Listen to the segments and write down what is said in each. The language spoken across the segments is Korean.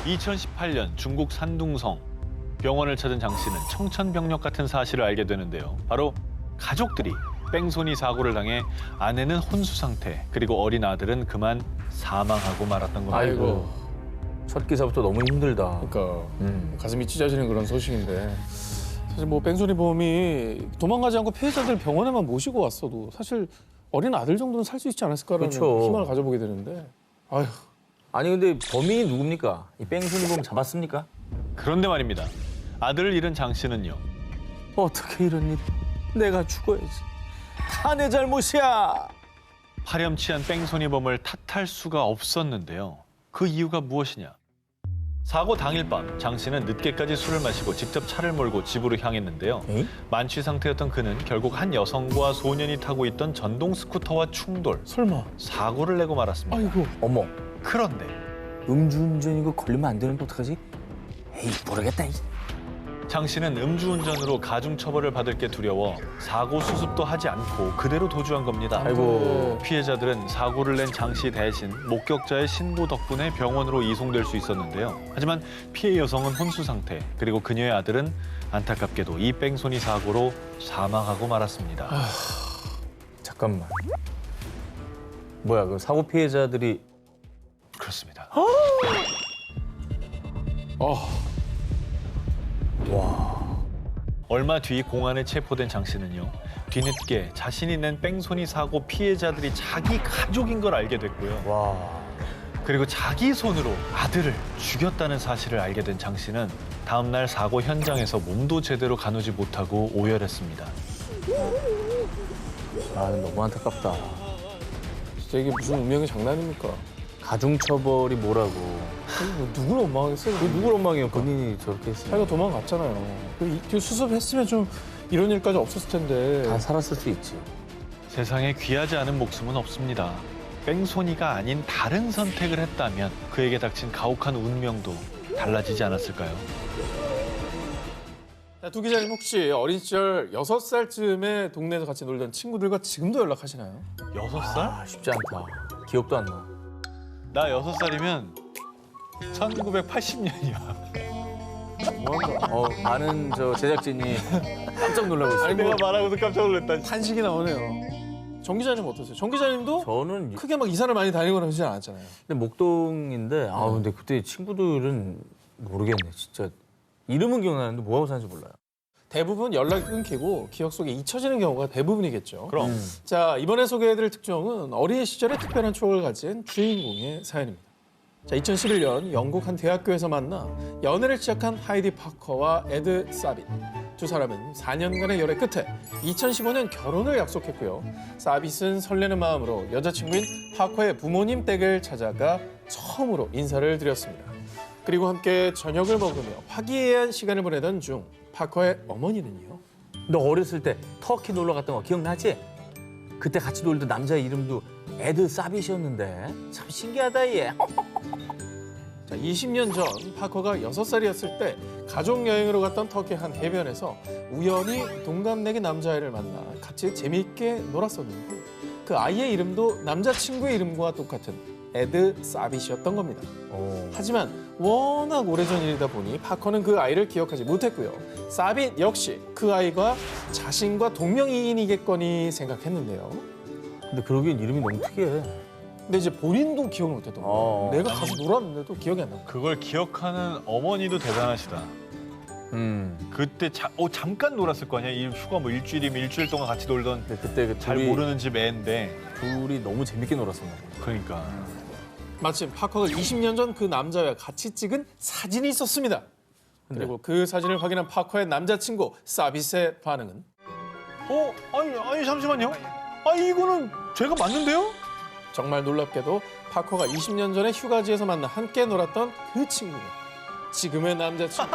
2018년 중국 산둥성 병원을 찾은 장 씨는 청천벽력 같은 사실을 알게 되는데요. 바로 가족들이 뺑소니 사고를 당해 아내는 혼수 상태, 그리고 어린 아들은 그만 사망하고 말았던 겁니다. 아이고. 첫 기사부터 너무 힘들다. 그러니까 가슴이 찢어지는 그런 소식인데 사실 뭐 뺑소니 보험이 도망가지 않고 피해자들 병원에만 모시고 왔어도 사실 어린 아들 정도는 살 수 있지 않았을까라는 그쵸. 희망을 가져보게 되는데 아휴. 아니 근데 범인이 누굽니까? 이 뺑소니 보험 잡았습니까? 그런데 말입니다. 아들을 잃은 장 씨는요. 어떻게 이런 일이? 내가 죽어야지. 다 내 잘못이야. 파렴치한 뺑소니범을 탓할 수가 없었는데요. 그 이유가 무엇이냐? 사고 당일 밤 장 씨는 늦게까지 술을 마시고 직접 차를 몰고 집으로 향했는데요. 에이? 만취 상태였던 그는 결국 한 여성과 소년이 타고 있던 전동 스쿠터와 충돌, 설마. 사고를 내고 말았습니다. 아이고. 어머, 그런데 음주운전 이거 걸리면 안 되는데 어떡하지? 에이, 모르겠다. 장 씨는 음주운전으로 가중처벌을 받을 게 두려워 사고 수습도 하지 않고 그대로 도주한 겁니다. 아이고. 피해자들은 사고를 낸 장 씨 대신 목격자의 신고 덕분에 병원으로 이송될 수 있었는데요. 하지만 피해 여성은 혼수 상태, 그리고 그녀의 아들은 안타깝게도 이 뺑소니 사고로 사망하고 말았습니다. 잠깐만. 뭐야, 그 사고 피해자들이 그렇습니다. 얼마 뒤 공안에 체포된 장 씨는요. 뒤늦게 자신이 낸 뺑소니 사고 피해자들이 자기 가족인 걸 알게 됐고요. 와. 그리고 자기 손으로 아들을 죽였다는 사실을 알게 된 장 씨는 다음 날 사고 현장에서 몸도 제대로 가누지 못하고 오열했습니다. 아, 너무 안타깝다. 진짜 이게 무슨 운명의 장난입니까? 가중처벌이 뭐라고. 뭐 누구를 원망하겠어요? 그 누굴 원망해요? 본인이 저렇게 했으면. 자기가 도망갔잖아요. 그 수습했으면 좀 이런 일까지 없었을 텐데. 다 살았을 수 있지. 세상에 귀하지 않은 목숨은 없습니다. 뺑소니가 아닌 다른 선택을 했다면 그에게 닥친 가혹한 운명도 달라지지 않았을까요? 자, 두 기자님 혹시 어린 시절 6살쯤에 동네에서 같이 놀던 친구들과 지금도 연락하시나요? 6살? 아, 쉽지 않다. 기억도 안 나. 나 6살이면 1980년이야. 많은 저 제작진이 깜짝 놀라고 있어요. 내가 말하고도 깜짝 놀랐다. 탄식이 나오네요. 정 기자님 어떠세요? 정 기자님도 저는 크게 막 이사를 많이 다니거나 그러지 않았잖아요. 근데 목동인데 근데 그때 친구들은 모르겠네. 진짜 이름은 기억나는데 뭐 하고 사는지 몰라요. 대부분 연락이 끊기고 기억 속에 잊혀지는 경우가 대부분이겠죠. 그럼. 자, 이번에 소개해드릴 특종은 어린 시절의 특별한 추억을 가진 주인공의 사연입니다. 자, 2011년 영국 한 대학교에서 만나 연애를 시작한 하이디 파커와 에드 사빗. 두 사람은 4년간의 열애 끝에 2015년 결혼을 약속했고요. 사빗은 설레는 마음으로 여자친구인 파커의 부모님 댁을 찾아가 처음으로 인사를 드렸습니다. 그리고 함께 저녁을 먹으며 화기애애한 시간을 보내던 중 파커의 어머니는요. 너 어렸을 때 터키 놀러 갔던 거 기억나지? 그때 같이 놀던 남자 이름도 에드 사빗이었는데 참 신기하다 얘. 자, 20년 전 파커가 6살이었을 때 가족 여행으로 갔던 터키 한 해변에서 우연히 동갑내기 남자아이를 만나 같이 재미있게 놀았었는데 그 아이의 이름도 남자친구의 이름과 똑같은 에드 사빗이었던 겁니다. 하지만 워낙 오래전 일이다 보니 파커는 그 아이를 기억하지 못했고요. 사빗 역시 그 아이가 자신과 동명이인이겠거니 생각했는데요. 근데 그러기엔 이름이 너무 특이해. 근데 이제 본인도 기억을 못했던 거예요. 내가 가서 놀았는데도 기억이 안 나고. 그걸 기억하는 어머니도 대단하시다. 그때 잠깐 놀았을 거 아니야? 이 휴가 뭐 일주일이면 일주일 동안 같이 놀던 근데 그때 그 잘 모르는 집 애인데. 둘이 너무 재밌게 놀았었나 봐. 그러니까. 마침 파커가 20년 전 그 남자와 같이 찍은 사진이 있었습니다. 그리고 그 사진을 확인한 파커의 남자친구 사빗의 반응은 아니 잠시만요. 이거는 제가 맞는데요? 정말 놀랍게도 파커가 20년 전에 휴가지에서 만나 함께 놀았던 그 친구가 지금의 남자친구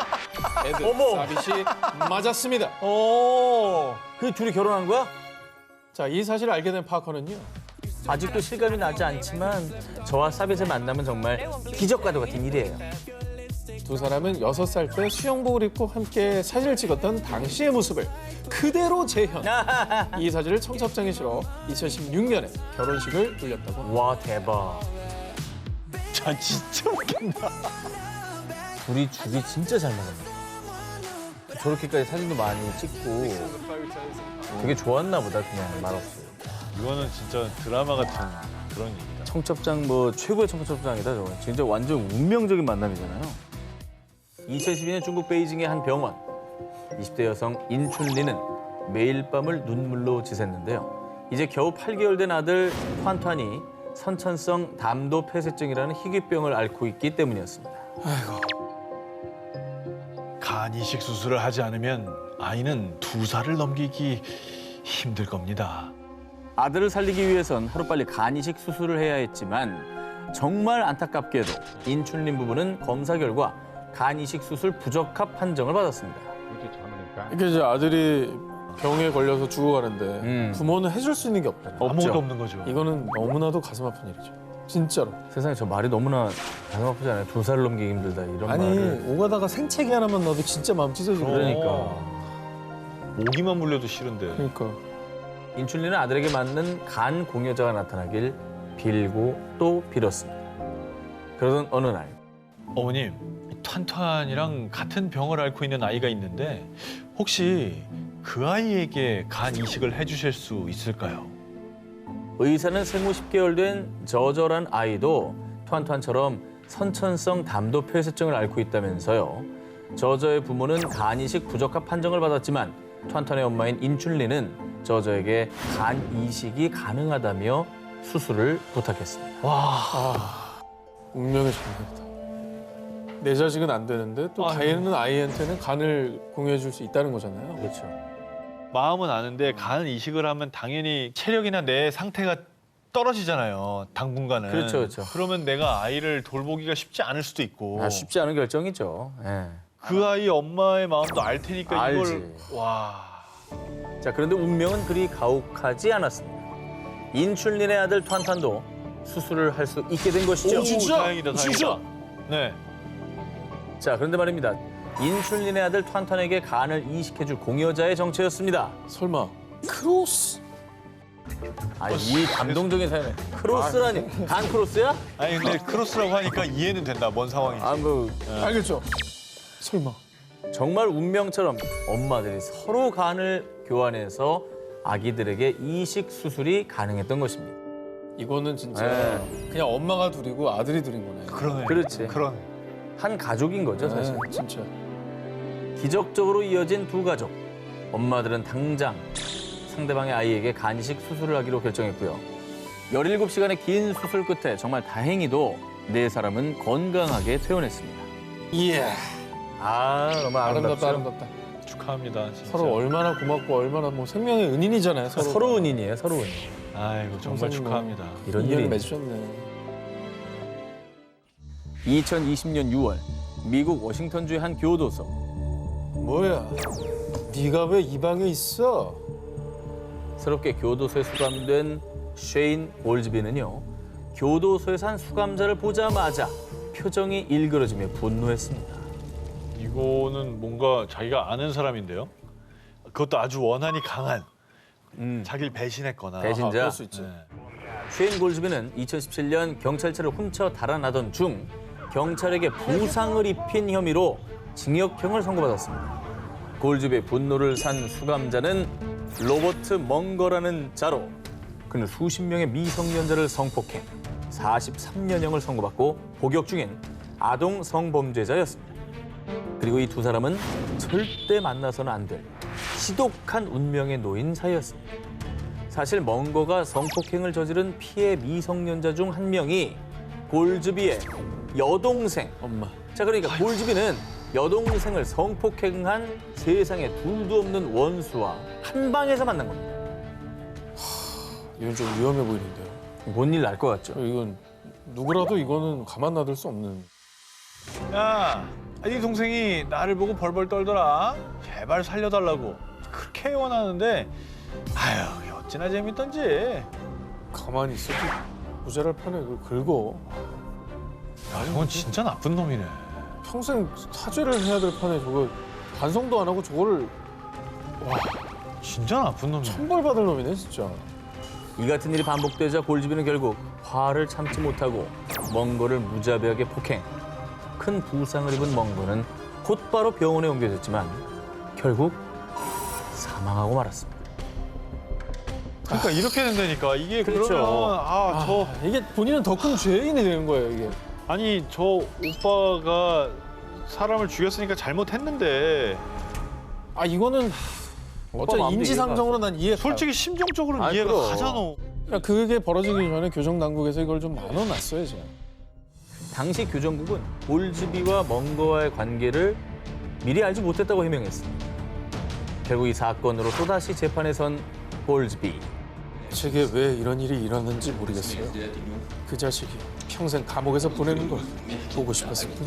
에드 사빗이 맞았습니다. 그 둘이 결혼한 거야? 자, 이 사실을 알게 된 파커는요. 아직도 실감이 나지 않지만 저와 사빗의 만남은 정말 기적과도 같은 일이에요. 두 사람은 6살 때 수영복을 입고 함께 사진을 찍었던 당시의 모습을 그대로 재현. 이 사진을 청첩장에 실어 2016년에 결혼식을 올렸다고 합니다. 와, 대박. 자, 진짜 웃긴다. 둘이 죽이 진짜 잘 먹었네. 저렇게까지 사진도 많이 찍고 되게 좋았나 보다 그냥 말없이. 이거는 진짜 드라마 같은 그런 얘기다. 청첩장 뭐 최고의 청첩장이다 저거. 진짜 완전 운명적인 만남이잖아요. 2012년 중국 베이징의 한 병원. 20대 여성 인춘리는 매일 밤을 눈물로 지샜는데요. 이제 겨우 8개월 된 아들 투안투안이 선천성 담도 폐쇄증이라는 희귀병을 앓고 있기 때문이었습니다. 간 이식 수술을 하지 않으면 아이는 2살을 넘기기 힘들 겁니다. 아들을 살리기 위해선 하루빨리 간 이식 수술을 해야 했지만 정말 안타깝게도 인춘린 부부는 검사 결과 간 이식 수술 부적합 판정을 받았습니다. 이게 이제 아들이 병에 걸려서 죽어가는데 부모는 해줄 수 있는 게 없잖아요. 아무것도 없는 거죠. 이거는 너무나도 가슴 아픈 일이죠. 진짜로. 세상에 저 말이 너무나 가슴 아프지 않아요? 2살을 넘기기 힘들다 이런 아니 말을. 오가다가 생채기 하나만 넣어도 진짜 마음 찢어지고. 그러니까. 모기만 물려도 싫은데. 그러니까. 인춘리는 아들에게 맞는 간 공여자가 나타나길 빌고 또 빌었습니다. 그러던 어느 날 어머님, 탄탄이랑 같은 병을 앓고 있는 아이가 있는데 혹시 그 아이에게 간 이식을 해주실 수 있을까요? 의사는 생후 10개월 된 저저란 아이도 투안투안처럼 선천성 담도 폐쇄증을 앓고 있다면서요. 저저의 부모는 간 이식 부적합 판정을 받았지만 투안투안의 엄마인 인춘리는 저저에게 간 이식이 가능하다며 수술을 부탁했습니다. 운명의 전쟁이다. 내 자식은 안 되는데 또 다른 아이한테는 간을 공유해 줄 수 있다는 거잖아요. 그렇죠. 마음은 아는데 간 이식을 하면 당연히 체력이나 내 상태가 떨어지잖아요. 당분간은. 그렇죠, 그렇죠. 그러면 내가 아이를 돌보기가 쉽지 않을 수도 있고. 쉽지 않은 결정이죠. 예. 그 아이 엄마의 마음도 알 테니까 알지. 이걸 와. 자, 그런데 운명은 그리 가혹하지 않았습니다. 인춘린의 아들 투안투안도 수술을 할 수 있게 된 것이죠. 오, 진짜? 다행이다, 다행이다. 진짜? 네. 자, 그런데 말입니다. 인춘린의 아들 투안투안에게 간을 이식해줄 공여자의 정체였습니다. 설마 크로스? 이 감동적인 사연에 크로스라니. 간 크로스야? 아니 근데 크로스라고 하니까 이해는 된다. 뭔 상황인지. 뭐 알겠죠? 설마. 정말 운명처럼 엄마들이 서로 간을 교환해서 아기들에게 이식 수술이 가능했던 것입니다. 이거는 진짜 그냥 엄마가 둘이고 아들이 둘인 거네. 그러네. 그렇지. 그러네. 한 가족인 거죠, 사실. 진짜. 기적적으로 이어진 두 가족. 엄마들은 당장 상대방의 아이에게 간 이식 수술을 하기로 결정했고요. 17시간의 긴 수술 끝에 정말 다행히도 네 사람은 건강하게 퇴원했습니다. 이야. 너무 아름답다, 아름답죠? 아름답다. 축하합니다. 진짜. 서로 얼마나 고맙고 얼마나 뭐 생명의 은인이잖아요. 서로 은인이에요, 서로 은인. 아이고 정말 정말 축하합니다. 이런 인연을 일이. 맺으셨네. 2020년 6월 미국 워싱턴주의 한 교도소. 뭐야? 네가 왜 이 방에 있어? 새롭게 교도소에 수감된 쉐인 올즈비는요. 교도소에서 한 수감자를 보자마자 표정이 일그러지며 분노했습니다. 이거는 뭔가 자기가 아는 사람인데요. 그것도 아주 원한이 강한 자기를 배신했거나. 배신자. 그럴 수 있지. 네. 쉐인 골즈비는 2017년 경찰차를 훔쳐 달아나던 중 경찰에게 부상을 입힌 혐의로 징역형을 선고받았습니다. 골즈비의 분노를 산 수감자는 로버트 멍거라는 자로 그는 수십 명의 미성년자를 성폭행, 43년형을 선고받고 복역 중인 아동 성범죄자였습니다. 그리고 이 두 사람은 절대 만나서는 안 될 지독한 운명에 놓인 사이였습니다. 사실 멍거가 성폭행을 저지른 피해 미성년자 중 한 명이 골즈비의 여동생. 엄마. 자, 그러니까 골즈비는 여동생을 성폭행한 세상에 둘도 없는 원수와 한 방에서 만난 겁니다. 이건 좀 위험해 보이는데요. 뭔 일 날 것 같죠? 이건 누구라도 이거는 가만 놔둘 수 없는. 야, 네 동생이 나를 보고 벌벌 떨더라. 제발 살려달라고. 그렇게 원하는데, 아유, 어찌나 재밌던지. 가만히 있어도 모자랄 판에 그걸 긁어. 야, 저건 진짜 나쁜 놈이네. 평생 사죄를 해야 될 판에 저거 반성도 안 하고 저거를 진짜 나쁜 놈이네. 천벌받을 놈이네 진짜. 이 같은 일이 반복되자 골즈비는 결국 화를 참지 못하고 멍거를 무자비하게 폭행, 큰 부상을 입은 멍거는 곧바로 병원에 옮겨졌지만 결국 사망하고 말았습니다. 그러니까 이렇게 된다니까. 이게 그렇죠. 그러면 이게 본인은 더 큰 죄인이 되는 거예요, 이게. 아니 저 오빠가 사람을 죽였으니까 잘못했는데 이거는 오빠 어차피 마음도 인지상정으로 난 이해가 가요. 솔직히 심정적으로는 아이, 이해가 그럼. 가잖아. 그러니까 그게 벌어지기 전에 교정당국에서 이걸 좀 나눠놨어야죠. 당시 교정국은 골즈비와 멍거와의 관계를 미리 알지 못했다고 해명했습니다. 결국 이 사건으로 또다시 재판에 선 골즈비. 제게 왜 이런 일이 일어났는지 모르겠어요. 그 자식이 평생 감옥에서 보내는 걸 보고 싶었을 뿐.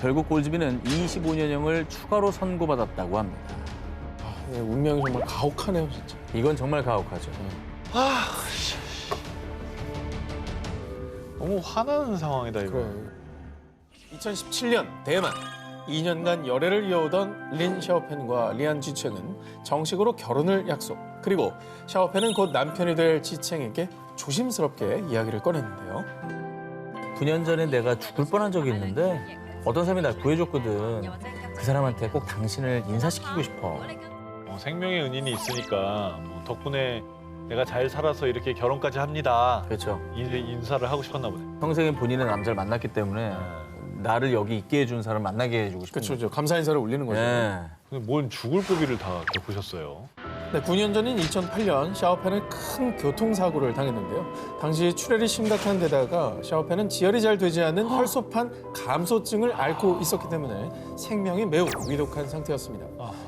결국 골즈비는 25년형을 추가로 선고받았다고 합니다. 운명이 정말 가혹하네요, 진짜. 이건 정말 가혹하죠. 너무 화나는 상황이다 이거. 그래. 2017년 대만 2년간 열애를 이어오던 린 샤오펜과 리안 지챙은 정식으로 결혼을 약속. 그리고 샤오펜은 곧 남편이 될 지챙에게 조심스럽게 이야기를 꺼냈는데요. 9년 전에 내가 죽을 뻔한 적이 있는데 어떤 사람이 날 구해줬거든. 그 사람한테 꼭 당신을 인사시키고 싶어. 생명의 은인이 있으니까 뭐 덕분에 내가 잘 살아서 이렇게 결혼까지 합니다. 그렇죠. 인사를 하고 싶었나 보네. 평생에 본인의 남자를 만났기 때문에 나를 여기 있게 해준 사람을 만나게 해주고 싶은 그렇죠. 감사 인사를 올리는 거죠. 네. 근데 뭔 죽을 고비를 다 겪으셨어요. 네, 9년 전인 2008년 샤오펜은 큰 교통사고를 당했는데요. 당시 출혈이 심각한 데다가 샤오펜은 지혈이 잘 되지 않는 혈소판 감소증을 앓고 있었기 때문에 생명이 매우 위독한 상태였습니다.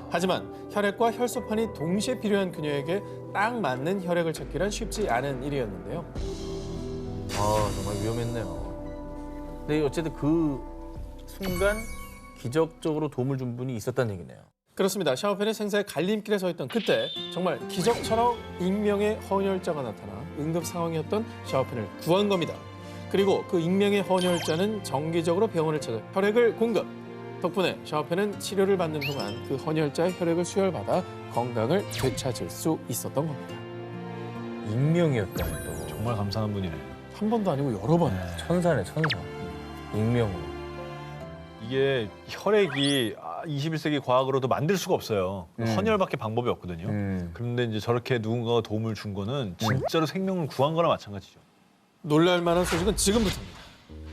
하지만 혈액과 혈소판이 동시에 필요한 그녀에게 딱 맞는 혈액을 찾기란 쉽지 않은 일이었는데요. 정말 위험했네요. 근데 어쨌든 그 순간 기적적으로 도움을 준 분이 있었다는 얘기네요. 그렇습니다. 샤오펜의 생사의 갈림길에 서 있던 그때 정말 기적처럼 익명의 헌혈자가 나타나 응급 상황이었던 샤오펜을 구한 겁니다. 그리고 그 익명의 헌혈자는 정기적으로 병원을 찾아 혈액을 공급. 덕분에 샤오펜은 치료를 받는 동안 그 헌혈자의 혈액을 수혈받아 건강을 되찾을 수 있었던 겁니다. 익명이었다니 또. 정말 감사한 분이네. 한 번도 아니고 여러 번. 천사네, 천사. 익명으로. 이게 혈액이 21세기 과학으로도 만들 수가 없어요. 헌혈밖에 방법이 없거든요. 그런데 이제 저렇게 누군가가 도움을 준 거는 진짜로 생명을 구한 거나 마찬가지죠. 놀랄 만한 소식은 지금부터입니다.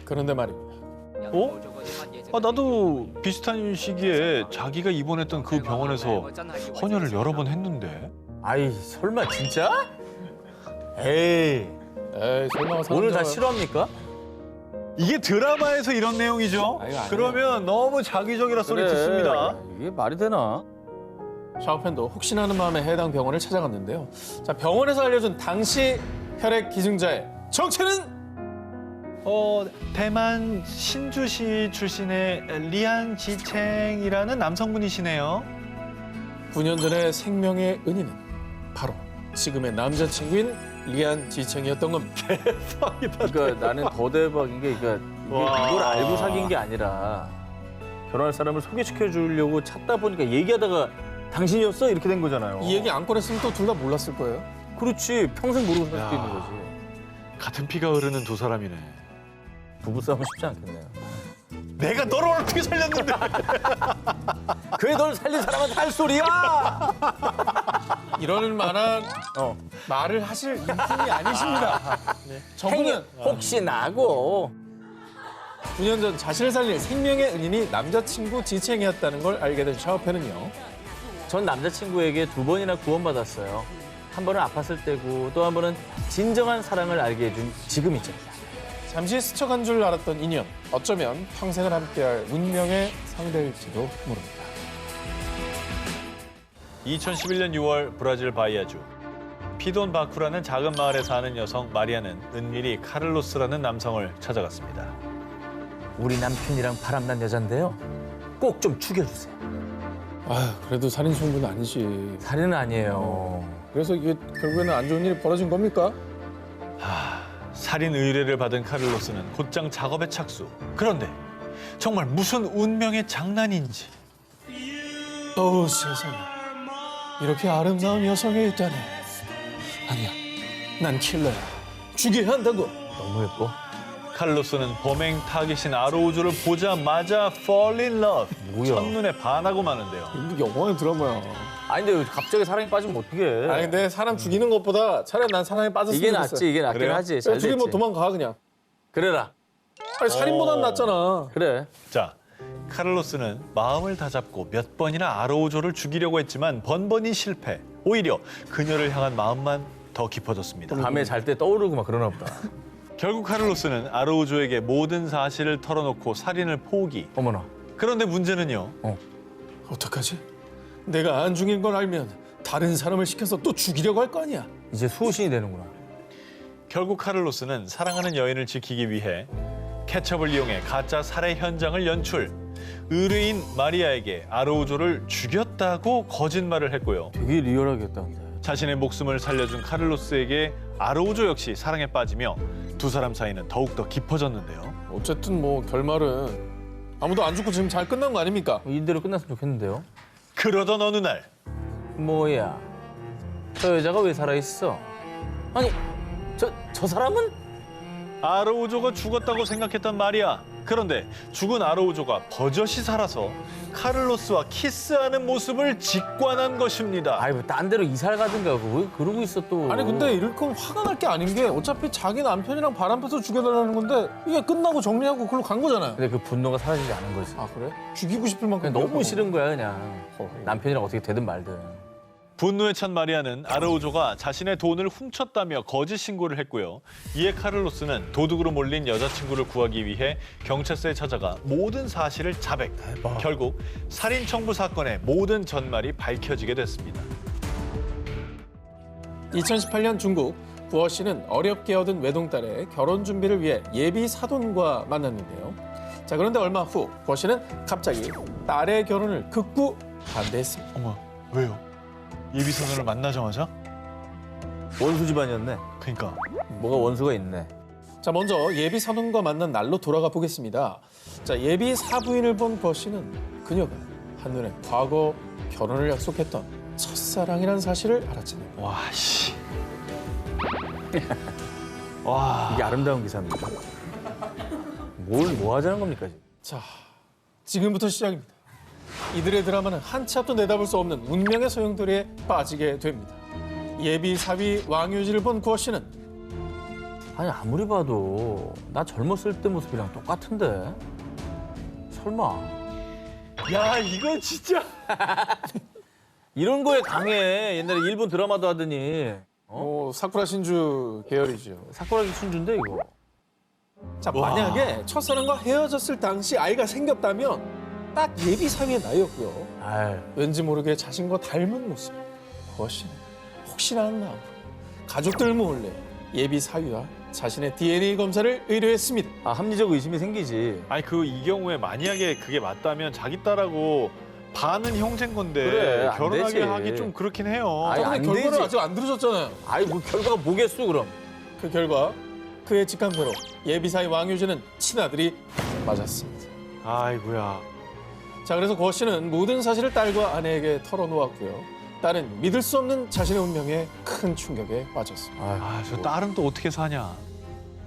그런데 말입니다. 나도 비슷한 시기에 자기가 입원했던 그 병원에서 헌혈을 여러 번 했는데. 아이, 설마 진짜? 에이, 설마 오늘 다 싫어합니까? 이게 드라마에서 이런 내용이죠? 이거 아니에요. 그러면 너무 자기적이라 소리 듣습니다. 이게 말이 되나? 샤오펜도 혹시나 하는 마음에 해당 병원을 찾아갔는데요. 자, 병원에서 알려준 당시 혈액 기증자의 정체는 대만 신주시 출신의 리안 지챙이라는 남성분이시네요. 9년 전의 생명의 은인은 바로 지금의 남자친구인 리안 지챙이었던 겁니다. 그러니까 나는 더 대박인 게 그러니까 와. 이걸 알고 사귄 게 아니라 결혼할 사람을 소개시켜 주려고 찾다 보니까 얘기하다가 당신이었어? 이렇게 된 거잖아요. 이 얘기 안 꺼냈으면 또 둘 다 몰랐을 거예요. 그렇지. 평생 모르고 살 수도 있는 거지. 같은 피가 흐르는 두 사람이네. 부부싸움은 쉽지 않겠네요. 내가 너를 어떻게 살렸는데? 그래 널 살린 사람한테 할 소리야! 이럴 만한 말을 하실 인품이 아니십니다. 네. 저분은 혹시 나고 9년 전 자신을 살릴 생명의 은인이 남자친구 지챙이였다는 걸 알게 된 샤오펜은요. 전 남자친구에게 2번이나 구원받았어요. 한 번은 아팠을 때고 또 한 번은 진정한 사랑을 알게 해준 지금이죠. 잠시 스쳐간 줄 알았던 인연. 어쩌면 평생을 함께할 운명의 상대일지도 모릅니다. 2011년 6월 브라질 바이아주. 피돈 바쿠라는 작은 마을에 사는 여성 마리아는 은밀히 카를로스라는 남성을 찾아갔습니다. 우리 남편이랑 바람난 여잔데요. 꼭 좀 죽여주세요. 그래도 살인 청부는 아니지. 살인은 아니에요. 그래서 이게 결국에는 안 좋은 일이 벌어진 겁니까? 살인 의뢰를 받은 카를로스는 곧장 작업에 착수. 그런데 정말 무슨 운명의 장난인지. 세상에. 이렇게 아름다운 여성이 있다니. 아니야, 난 킬러야. 죽여야 한다고. 너무 예뻐. 카를로스는 범행 타깃인 아로우조를 보자마자 fall in love. 뭐야? 첫눈에 반하고 마는데요. 이거 영화의 드라마야. 아니 근데 갑자기 사랑에 빠지면 어떡해. 아니 근데 사람 죽이는 것보다 차라리 난 사랑에 빠졌으면 이게 좋겠어. 낫지, 이게 낫긴 그래요? 하지. 잘 죽이면 됐지. 도망가 그냥. 그래라. 아니 살인보단 낫잖아. 그래. 자, 카를로스는 마음을 다잡고 몇 번이나 아로우조를 죽이려고 했지만 번번이 실패. 오히려 그녀를 향한 마음만 더 깊어졌습니다. 밤에 잘 때 떠오르고 막 그러나 보다. 결국 카를로스는 아로우조에게 모든 사실을 털어놓고 살인을 포기. 어머나. 그런데 문제는요. 어떡하지? 내가 안 죽인 걸 알면 다른 사람을 시켜서 또 죽이려고 할 거 아니야. 이제 수호신이 되는구나. 결국 카를로스는 사랑하는 여인을 지키기 위해 케첩을 이용해 가짜 살해 현장을 연출. 의뢰인 마리아에게 아로우조를 죽였다고 거짓말을 했고요. 되게 리얼하겠다 근데. 자신의 목숨을 살려준 카를로스에게 아로우조 역시 사랑에 빠지며 두 사람 사이는 더욱더 깊어졌는데요. 어쨌든 뭐 결말은 아무도 안 죽고 지금 잘 끝난 거 아닙니까? 이대로 끝났으면 좋겠는데요. 그러던 어느 날 뭐야? 저 여자가 왜 살아있어? 아니, 저 사람은? 아로우조가 죽었다고 생각했던 마리아. 그런데 죽은 아로우조가 버젓이 살아서 카를로스와 키스하는 모습을 직관한 것입니다. 아이, 뭐 딴 데로 이사를 가든가 왜 그러고 있어 또. 아니 근데 이럴 거면 화가 날 게 아닌 게 어차피 자기 남편이랑 바람 펴서 죽여달라는 건데 이게 끝나고 정리하고 그걸로 간 거잖아요. 근데 그 분노가 사라지지 않은 거지. 아 그래? 죽이고 싶을 만큼 그냥 너무 그랬다고. 싫은 거야 그냥. 남편이랑 어떻게 되든 말든. 분노에 찬 마리아는 아로우조가 자신의 돈을 훔쳤다며 거짓 신고를 했고요. 이에 카를로스는 도둑으로 몰린 여자친구를 구하기 위해 경찰서에 찾아가 모든 사실을 자백. 결국 살인 청부 사건의 모든 전말이 밝혀지게 됐습니다. 2018년 중국 구어 씨는 어렵게 얻은 외동딸의 결혼 준비를 위해 예비 사돈과 만났는데요. 자 그런데 얼마 후 구어 씨는 갑자기 딸의 결혼을 극구 반대했습니다. 어머, 왜요? 예비선언을 만나자마자? 원수 집안이었네. 그러니까 뭐가 원수가 있네. 자 먼저 예비 사돈과 만난 날로 돌아가 보겠습니다. 자 예비 사부인을 본 구어 씨는 그녀가 한눈에 과거 결혼을 약속했던 첫사랑이라는 사실을 알았잖아요. 와 씨. 와. 이게 아름다운 기사입니다. 뭘 뭐 하자는 겁니까 지금? 자, 지금부터 시작입니다. 이들의 드라마는 한치 앞도 내다볼 수 없는 운명의 소용돌이에 빠지게 됩니다. 예비 사위 왕유지를 본 구어 씨는 아니 아무리 봐도 나 젊었을 때 모습이랑 똑같은데. 설마 야 이거 진짜. 이런 거에 강해. 옛날에 일본 드라마도 하더니. 사쿠라 신주 계열이죠. 사쿠라기 순주인데 이거. 자, 와. 만약에 첫사랑과 헤어졌을 당시 아이가 생겼다면 딱 예비 사위의 나이였고요. 아이, 왠지 모르게 자신과 닮은 모습. 구어 씨는 혹시나 하는 마음으로 가족들 몰래 예비 사위와 자신의 DNA 검사를 의뢰했습니다. 아 합리적 의심이 생기지. 아니 그 이 경우에 만약에 그게 맞다면 자기 딸하고 반은 형제인 건데 그래, 안 결혼하게 되지. 하기 좀 그렇긴 해요. 아니, 근데 안 결과는 되지. 아직 안 들으셨잖아요. 아이 뭐 결과가 뭐겠어 그럼. 그 결과 그의 직감대로 예비사위 왕유진은 친아들이 맞았습니다. 아이고야. 자, 그래서 구어 씨는 모든 사실을 딸과 아내에게 털어놓았고요. 딸은 믿을 수 없는 자신의 운명에 큰 충격에 빠졌습니다. 아 저 딸은 또 어떻게 사냐.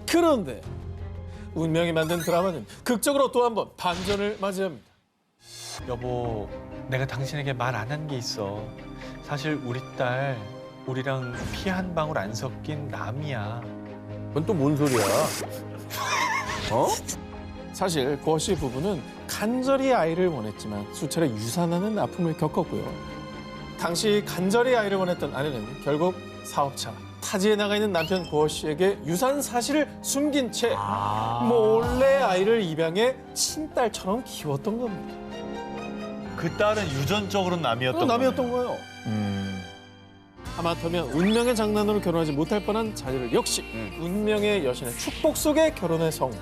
그런데 운명이 만든 드라마는 극적으로 또 한 번 반전을 맞이합니다. 여보, 내가 당신에게 말 안 한 게 있어. 사실 우리 딸 우리랑 피 한 방울 안 섞인 남이야. 그건 또 뭔 소리야? 어? 사실 구어 씨 부부는 간절히 아이를 원했지만 수차례 유산하는 아픔을 겪었고요. 당시 간절히 아이를 원했던 아내는 결국 사업차 타지에 나가 있는 남편 구어 씨에게 유산 사실을 숨긴 채 몰래 아이를 입양해 친딸처럼 키웠던 겁니다. 그 딸은 유전적으로 남이었던 남이었던 거예요. 하마터면 운명의 장난으로 결혼하지 못할 뻔한 자녀를 역시 운명의 여신의 축복 속에 결혼의 성공.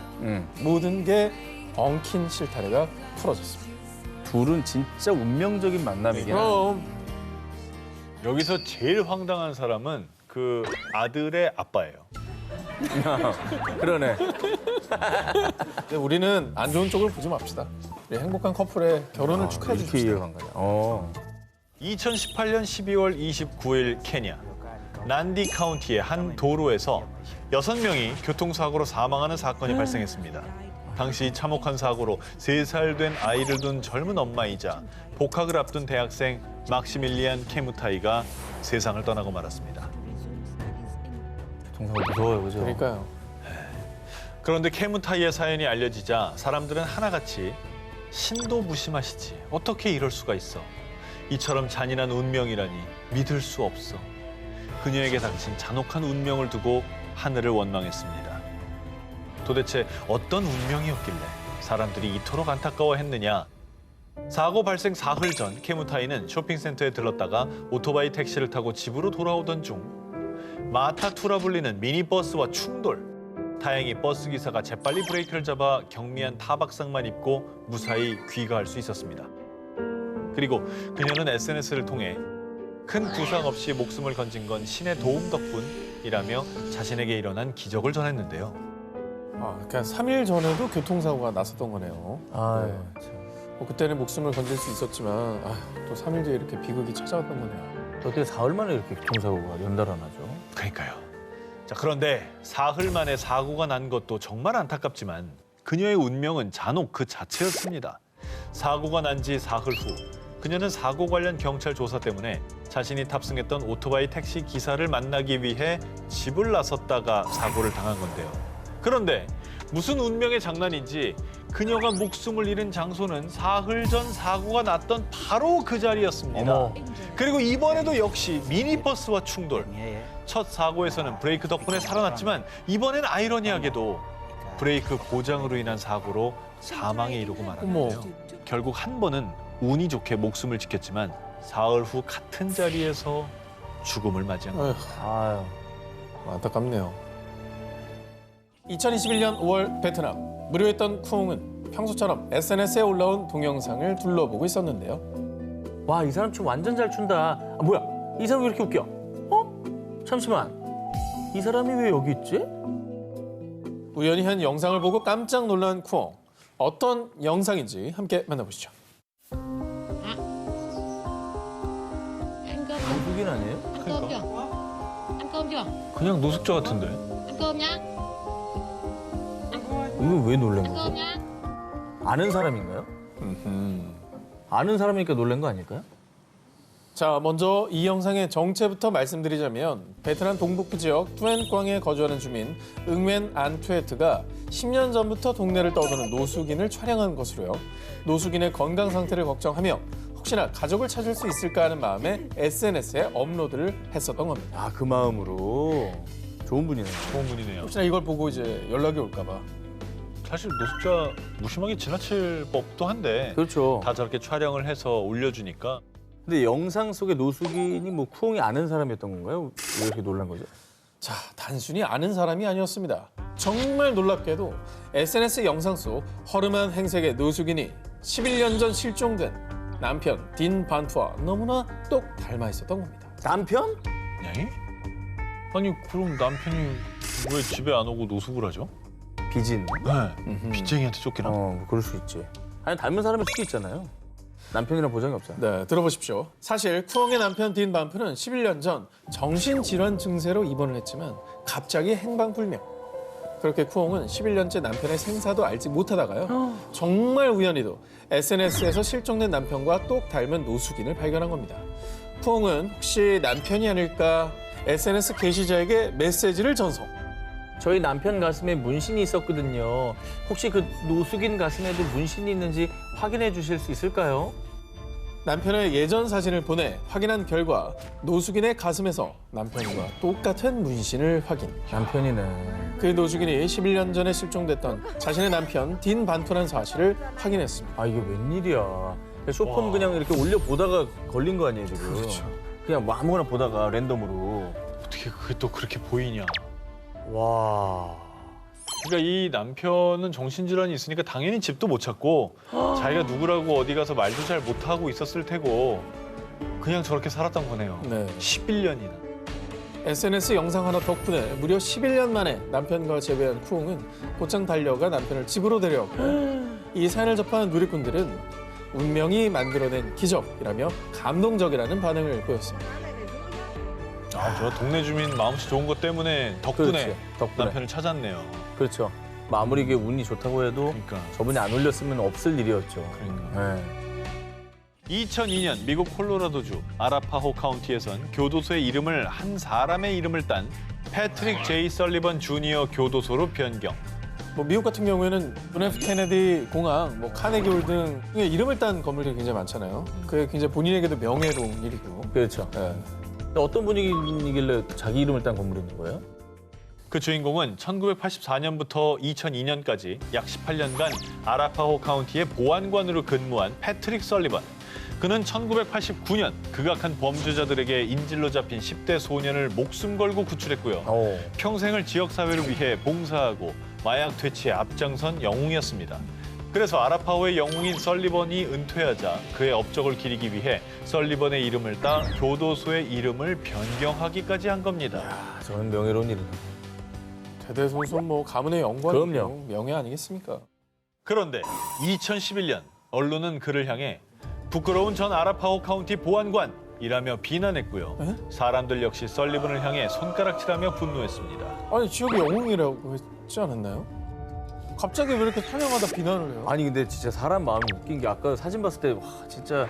모든 게 엉킨 실타래가 풀어졌습니다. 둘은 진짜 운명적인 만남이긴 하네. 그럼 여기서 제일 황당한 사람은 그 아들의 아빠예요. 그러네. 근데 우리는 안 좋은 쪽을 보지 맙시다. 우리 행복한 커플의 결혼을 축하해 이렇게 줍시다. 이해간 거냐. 2018년 12월 29일 케냐 난디 카운티의 한 도로에서 6명이 교통사고로 사망하는 사건이 발생했습니다. 당시 참혹한 사고로 3살 된 아이를 둔 젊은 엄마이자 복학을 앞둔 대학생 막시밀리안 케무타이가 세상을 떠나고 말았습니다. 동사가 무서워요, 그죠? 그러니까요. 그런데 케무타이의 사연이 알려지자 사람들은 하나같이 신도무심하시지. 어떻게 이럴 수가 있어. 이처럼 잔인한 운명이라니 믿을 수 없어. 그녀에게 닥친 잔혹한 운명을 두고 하늘을 원망했습니다. 도대체 어떤 운명이었길래 사람들이 이토록 안타까워했느냐. 사고 발생 사흘 전 케무타이는 쇼핑센터에 들렀다가 오토바이 택시를 타고 집으로 돌아오던 중 마타투라 불리는 미니버스와 충돌. 다행히 버스 기사가 재빨리 브레이크를 잡아 경미한 타박상만 입고 무사히 귀가할 수 있었습니다. 그리고 그녀는 SNS를 통해 큰 부상 없이 목숨을 건진 건 신의 도움 덕분이라며 자신에게 일어난 기적을 전했는데요. 그러니까 3일 전에도 교통사고가 났었던 거네요. 아유, 네. 참. 그때는 목숨을 건질 수 있었지만 또 3일 뒤에 이렇게 비극이 찾아왔던 거네요. 어떻게 사흘 만에 이렇게 교통사고가 연달아 나죠? 그러니까요. 자, 그런데 사흘 만에 사고가 난 것도 정말 안타깝지만 그녀의 운명은 잔혹 그 자체였습니다. 사고가 난 지 사흘 후 그녀는 사고 관련 경찰 조사 때문에 자신이 탑승했던 오토바이 택시 기사를 만나기 위해 집을 나섰다가 사고를 당한 건데요. 그런데 무슨 운명의 장난인지 그녀가 목숨을 잃은 장소는 사흘 전 사고가 났던 바로 그 자리였습니다. 어머. 그리고 이번에도 역시 미니버스와 충돌. 첫 사고에서는 브레이크 덕분에 살아났지만 이번엔 아이러니하게도 브레이크 고장으로 인한 사고로 사망에 이르고 말았는데요. 결국 한 번은 운이 좋게 목숨을 지켰지만 사흘 후 같은 자리에서 죽음을 맞이한 겁니다. 아유. 안타깝네요. 2021년 5월 베트남. 무료했던 쿠옹은 평소처럼 SNS에 올라온 동영상을 둘러보고 있었는데요. 와, 이 사람 춤 완전 잘 춘다. 아, 뭐야? 이 사람 왜 이렇게 웃겨? 잠시만. 이 사람이 왜 여기 있지? 우연히 한 영상을 보고 깜짝 놀란 쿠옹. 어떤 영상인지 함께 만나보시죠. Ăn cơm chưa? 한국인 아니에요? Ăn cơm chưa? Ăn cơm chưa? 그냥 노숙자 같은데. Ăn cơm nhá. 이거 왜 놀란 Ăn 거죠? cơm nhá. 아는 사람인가요? 아는 사람이니까 놀란 거 아닐까요? 자, 먼저 이 영상의 정체부터 말씀드리자면 베트남 동북부 지역 뚜엔광에 거주하는 주민 응웬 안투에트가 10년 전부터 동네를 떠도는 노숙인을 촬영한 것으로요. 노숙인의 건강 상태를 걱정하며 혹시나 가족을 찾을 수 있을까 하는 마음에 SNS에 업로드를 했었던 겁니다. 아, 그 마음으로. 좋은 분이네요. 좋은 분이네요. 혹시나 이걸 보고 이제 연락이 올까 봐. 사실 노숙자 무심하게 지나칠 법도 한데 그렇죠. 다 저렇게 촬영을 해서 올려주니까 근데 영상 속의 노숙인이 뭐 쿠옹이 아는 사람이었던 건가요? 왜 이렇게 놀란 거죠? 자, 단순히 아는 사람이 아니었습니다. 정말 놀랍게도 SNS 영상 속 허름한 행색의 노숙인이 11년 전 실종된 남편 딘 반투와 너무나 똑 닮아 있었던 겁니다. 남편? 네? 아니 그럼 남편이 왜 집에 안 오고 노숙을 하죠? 비진. 네, 빚쟁이한테 쫓기나? 뭐 그럴 수 있지. 아니, 닮은 사람일 수도 있잖아요. 남편이랑 보장이 없잖아. 네, 들어보십시오. 사실 쿠옹의 남편 딘 반프는 11년 전 정신질환 증세로 입원을 했지만 갑자기 행방불명. 그렇게 쿠옹은 11년째 남편의 생사도 알지 못하다가요. 정말 우연히도 SNS에서 실종된 남편과 똑 닮은 노숙인을 발견한 겁니다. 쿠옹은 혹시 남편이 아닐까 SNS 게시자에게 메시지를 전송. 저희 남편 가슴에 문신이 있었거든요. 혹시 그 노숙인 가슴에도 문신이 있는지 확인해 주실 수 있을까요? 남편의 예전 사진을 보내 확인한 결과 노숙인의 가슴에서 남편과 똑같은 문신을 확인. 남편이네. 그 노숙인이 11년 전에 실종됐던 자신의 남편 딘 반투라는 사실을 확인했습니다. 아, 이게 웬일이야. 쇼폰 와. 그냥 이렇게 올려보다가 걸린 거 아니에요, 지금? 그렇죠. 그냥 뭐 아무거나 보다가 랜덤으로. 어떻게 그게 또 그렇게 보이냐? 와. 그러니까 이 남편은 정신질환이 있으니까 당연히 집도 못 찾고 자기가 누구라고 어디 가서 말도 잘 못하고 있었을 테고 그냥 저렇게 살았던 거네요. 네. 11년이나. SNS 영상 하나 덕분에 무려 11년 만에 남편과 재회한 쿠옹은 곧장 달려가 남편을 집으로 데려왔고 이 사연을 접한 누리꾼들은 운명이 만들어낸 기적이라며 감동적이라는 반응을 보였습니다. 아, 저 동네 주민 마음씨 좋은 것 때문에 덕분에 그렇지, 덕분에. 남편을 찾았네요. 그렇죠. 뭐 아무리 이게 운이 좋다고 해도 그러니까. 저분이 안 올렸으면 없을 일이었죠. 그러니까. 네. 2002년 미국 콜로라도주 아라파호 카운티에선 교도소의 이름을 한 사람의 이름을 딴 패트릭 제이 설리번 주니어 교도소로 변경. 뭐 미국 같은 경우에는 존 F 케네디 공항, 뭐 카네기 홀 등 이름을 딴 건물들이 굉장히 많잖아요. 그게 굉장히 본인에게도 명예로운 일이고. 그렇죠. 예. 근데 어떤 분위기길래 자기 이름을 딴 건물이 있는 거예요? 그 주인공은 1984년부터 2002년까지 약 18년간 아라파호 카운티의 보안관으로 근무한 패트릭 설리번. 그는 1989년 극악한 범죄자들에게 인질로 잡힌 10대 소년을 목숨 걸고 구출했고요. 평생을 지역사회를 위해 봉사하고 마약 퇴치에 앞장선 영웅이었습니다. 그래서 아라파호의 영웅인 설리번이 은퇴하자 그의 업적을 기리기 위해 설리번의 이름을 따 교도소의 이름을 변경하기까지 한 겁니다. 아, 저는 명예로운 일이네. 대대손손 뭐 가문의 영광이고 그럼요. 명예 아니겠습니까? 그런데 2011년 언론은 그를 향해 부끄러운 전 아라파호 카운티 보안관이라며 비난했고요. 사람들 역시 설리번을 향해 손가락질하며 분노했습니다. 아니 지역의 영웅이라고 했지 않았나요? 갑자기 왜 이렇게 찬양하다 비난을 해요? 아니 근데 진짜 사람 마음이 웃긴 게 아까 사진 봤을 때 와 진짜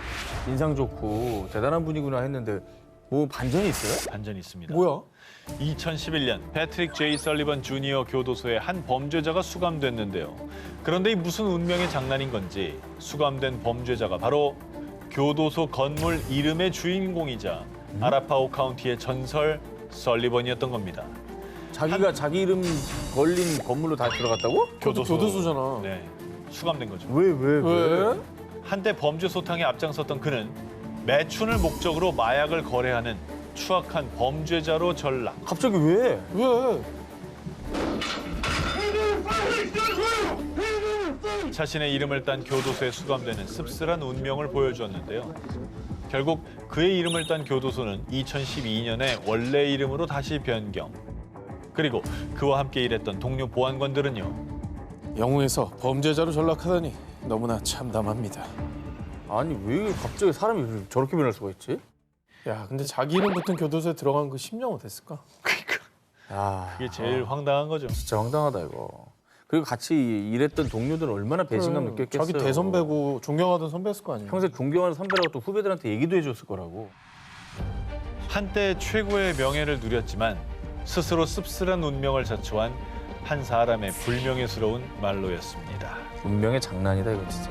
인상 좋고 대단한 분이구나 했는데 뭐 반전이 있어요? 반전이 있습니다. 뭐야? 2011년 패트릭 제이 설리번 주니어 교도소에 한 범죄자가 수감됐는데요. 그런데 이 무슨 운명의 장난인 건지 수감된 범죄자가 바로 교도소 건물 이름의 주인공이자 아라파호 카운티의 전설 설리번이었던 겁니다. 자기가 자기 이름 걸린 건물로 다시 들어갔다고? 교도소잖아. 네, 수감된 거죠. 왜? 한때 범죄 소탕에 앞장섰던 그는 매춘을 목적으로 마약을 거래하는 추악한 범죄자로 전락. 갑자기 왜? 왜? 자신의 이름을 딴 교도소에 수감되는 씁쓸한 운명을 보여주었는데요. 결국 그의 이름을 딴 교도소는 2012년에 원래 이름으로 다시 변경. 그리고 그와 함께 일했던 동료 보안관들은요. 영웅에서 범죄자로 전락하다니 너무나 참담합니다. 아니 왜 갑자기 사람이 저렇게 변할 수가 있지? 야, 근데 자기 이름 붙은 교도소에 들어간 그 심령 어땠을까? 그러니까 아, 그게 제일 황당한 거죠. 진짜 황당하다 이거. 그리고 같이 일했던 동료들은 얼마나 배신감 느꼈겠어요. 자기 대선배고 존경하던 선배였을 거 아니에요? 평생 존경하는 선배라고 또 후배들한테 얘기도 해줬을 거라고. 한때 최고의 명예를 누렸지만 스스로 씁쓸한 운명을 자초한 한 사람의 불명예스러운 말로였습니다. 운명의 장난이다 이거 진짜.